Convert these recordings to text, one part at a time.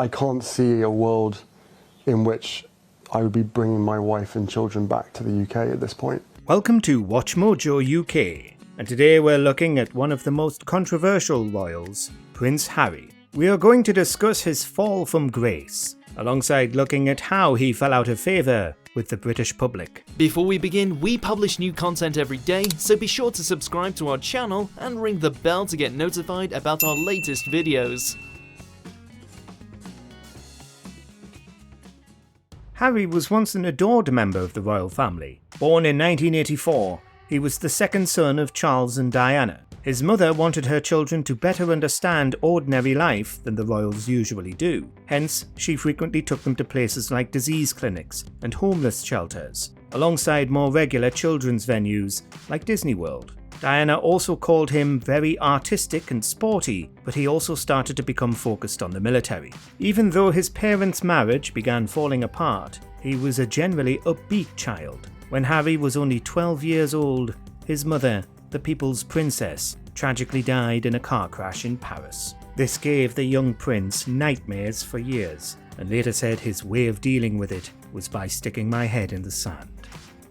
I can't see a world in which I would be bringing my wife and children back to the UK at this point. Welcome to WatchMojo UK, and today we're looking at one of the most controversial royals, Prince Harry. We are going to discuss his fall from grace, alongside looking at how he fell out of favour with the British public. Before we begin, we publish new content every day, so be sure to subscribe to our channel and ring the bell to get notified about our latest videos. Harry was once an adored member of the royal family. Born in 1984, he was the second son of Charles and Diana. His mother wanted her children to better understand ordinary life than the royals usually do. Hence, she frequently took them to places like disease clinics and homeless shelters, alongside more regular children's venues like Disney World. Diana also called him very artistic and sporty, but he also started to become focused on the military. Even though his parents' marriage began falling apart, he was a generally upbeat child. When Harry was only 12 years old, his mother, the people's princess, tragically died in a car crash in Paris. This gave the young prince nightmares for years, and later said his way of dealing with it was by sticking my head in the sand.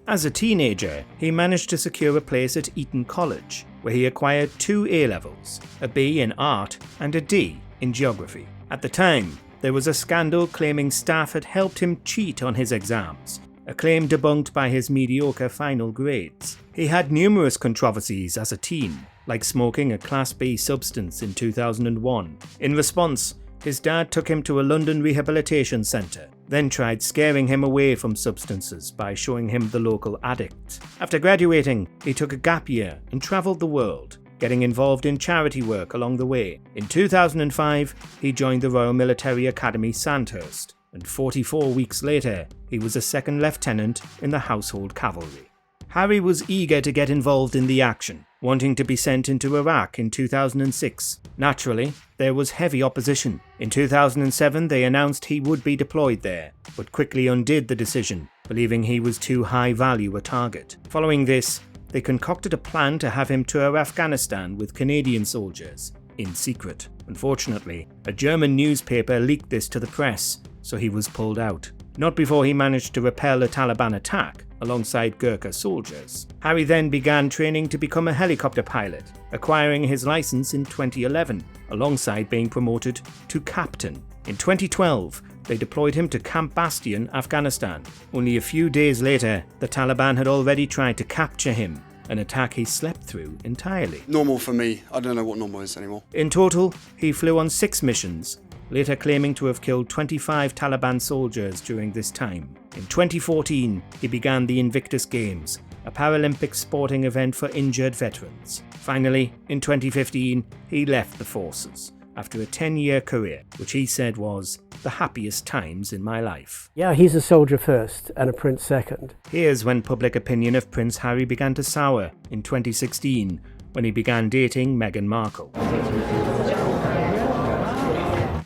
As a teenager, he managed to secure a place at Eton College, where he acquired 2 A-levels, a B in art and a D in geography. At the time, there was a scandal claiming staff had helped him cheat on his exams, a claim debunked by his mediocre final grades. He had numerous controversies as a teen, like smoking a Class B substance in 2001. In response, his dad took him to a London rehabilitation centre, then tried scaring him away from substances by showing him the local addict. After graduating, he took a gap year and travelled the world, getting involved in charity work along the way. In 2005, he joined the Royal Military Academy Sandhurst, and 44 weeks later, he was a second lieutenant in the Household Cavalry. Harry was eager to get involved in the action, wanting to be sent into Iraq in 2006. Naturally, there was heavy opposition. In 2007, they announced he would be deployed there, but quickly undid the decision, believing he was too high-value a target. Following this, they concocted a plan to have him tour Afghanistan with Canadian soldiers, in secret. Unfortunately, a German newspaper leaked this to the press, so he was pulled out. Not before he managed to repel a Taliban attack alongside Gurkha soldiers. Harry then began training to become a helicopter pilot, acquiring his license in 2011, alongside being promoted to captain. In 2012, they deployed him to Camp Bastion, Afghanistan. Only a few days later, the Taliban had already tried to capture him, an attack he slept through entirely. Normal for me. I don't know what normal is anymore. In total, he flew on 6 missions, later claiming to have killed 25 Taliban soldiers during this time. In 2014, he began the Invictus Games, a Paralympic sporting event for injured veterans. Finally, in 2015, he left the forces after a 10-year career, which he said was the happiest times in my life. Yeah, he's a soldier first and a prince second. Here's when public opinion of Prince Harry began to sour in 2016, when he began dating Meghan Markle.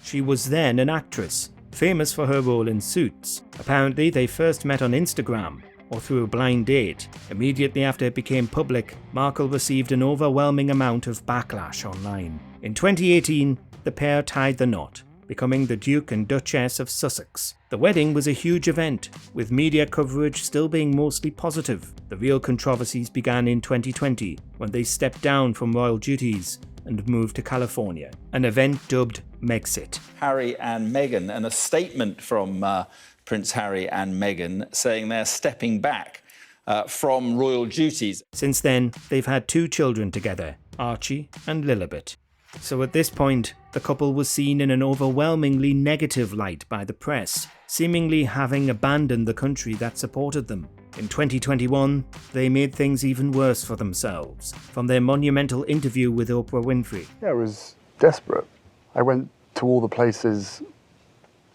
She was then an actress, famous for her role in Suits. Apparently, they first met on Instagram, or through a blind date. Immediately after it became public, Markle received an overwhelming amount of backlash online. In 2018, the pair tied the knot, becoming the Duke and Duchess of Sussex. The wedding was a huge event, with media coverage still being mostly positive. The real controversies began in 2020, when they stepped down from royal duties and moved to California, an event dubbed Megxit. Harry and Meghan, and a statement from Prince Harry and Meghan saying they're stepping back from royal duties. Since then, they've had 2 children together, Archie and Lilibet. So at this point, the couple was seen in an overwhelmingly negative light by the press, seemingly having abandoned the country that supported them. In 2021, they made things even worse for themselves, from their monumental interview with Oprah Winfrey. Yeah, I was desperate. I went to all the places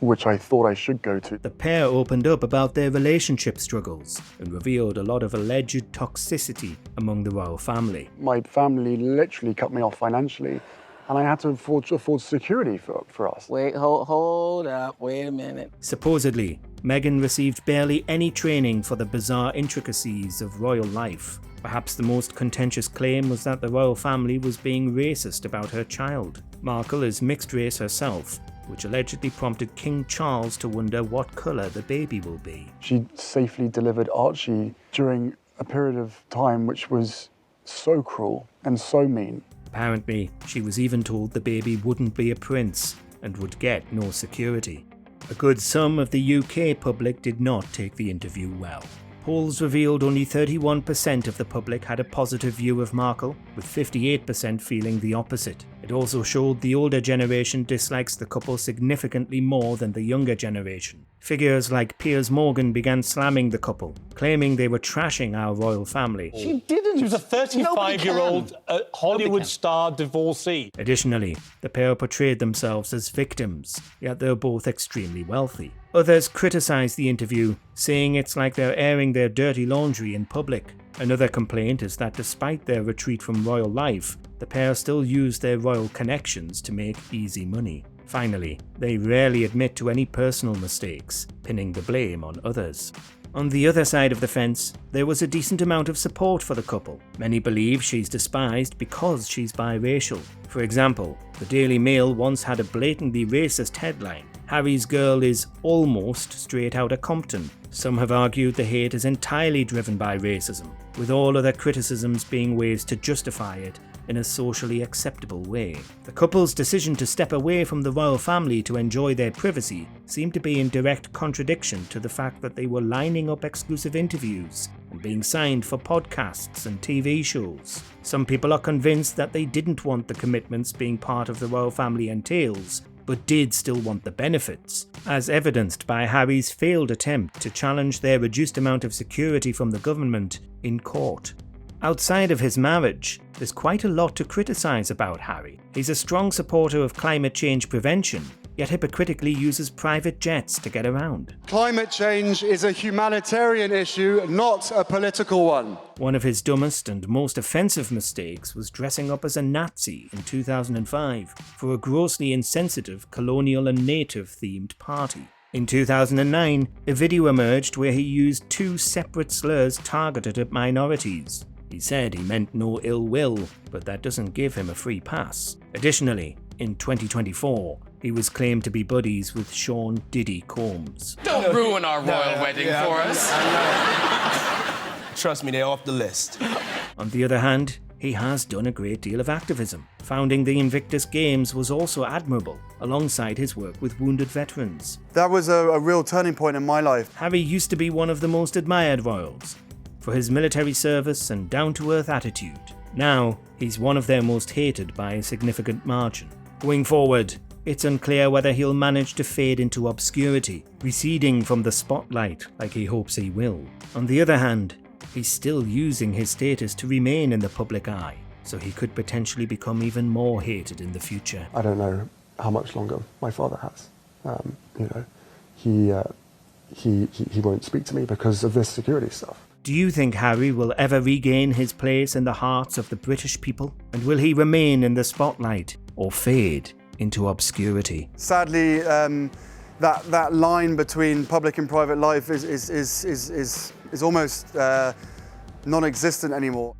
which I thought I should go to. The pair opened up about their relationship struggles and revealed a lot of alleged toxicity among the royal family. My family literally cut me off financially, and I had to afford security for us. Wait, hold up, wait a minute. Supposedly, Meghan received barely any training for the bizarre intricacies of royal life. Perhaps the most contentious claim was that the royal family was being racist about her child. Markle is mixed race herself, which allegedly prompted King Charles to wonder what colour the baby will be. She safely delivered Archie during a period of time which was so cruel and so mean. Apparently, she was even told the baby wouldn't be a prince and would get no security. A good sum of the UK public did not take the interview well. Polls revealed only 31% of the public had a positive view of Markle, with 58% feeling the opposite. It also showed the older generation dislikes the couple significantly more than the younger generation. Figures like Piers Morgan began slamming the couple, claiming they were trashing our royal family. She didn't. She was a 35-year-old Hollywood star divorcee. Additionally, the pair portrayed themselves as victims, yet they're both extremely wealthy. Others criticised the interview, saying it's like they're airing their dirty laundry in public. Another complaint is that despite their retreat from royal life, the pair still use their royal connections to make easy money. Finally, they rarely admit to any personal mistakes, pinning the blame on others. On the other side of the fence, there was a decent amount of support for the couple. Many believe she's despised because she's biracial. For example, the Daily Mail once had a blatantly racist headline: Harry's girl is almost straight outta Compton. Some have argued the hate is entirely driven by racism, with all other criticisms being ways to justify it in a socially acceptable way. The couple's decision to step away from the royal family to enjoy their privacy seemed to be in direct contradiction to the fact that they were lining up exclusive interviews and being signed for podcasts and TV shows. Some people are convinced that they didn't want the commitments being part of the royal family entails, but did still want the benefits, as evidenced by Harry's failed attempt to challenge their reduced amount of security from the government in court. Outside of his marriage, there's quite a lot to criticise about Harry. He's a strong supporter of climate change prevention, yet hypocritically uses private jets to get around. Climate change is a humanitarian issue, not a political one. One of his dumbest and most offensive mistakes was dressing up as a Nazi in 2005 for a grossly insensitive colonial and native-themed party. In 2009, a video emerged where he used two separate slurs targeted at minorities. He said he meant no ill will, but that doesn't give him a free pass. Additionally, in 2024, he was claimed to be buddies with Sean Diddy Combs. Don't ruin our royal wedding for us. Trust me, they're off the list. On the other hand, he has done a great deal of activism. Founding the Invictus Games was also admirable, alongside his work with wounded veterans. That was a real turning point in my life. Harry used to be one of the most admired royals for his military service and down-to-earth attitude. Now, he's one of their most hated by a significant margin. Going forward, it's unclear whether he'll manage to fade into obscurity, receding from the spotlight like he hopes he will. On the other hand, he's still using his status to remain in the public eye, so he could potentially become even more hated in the future. I don't know how much longer my father has. He won't speak to me because of this security stuff. Do you think Harry will ever regain his place in the hearts of the British people? And will he remain in the spotlight or fade into obscurity? Sadly, that line between public and private life is almost non-existent anymore.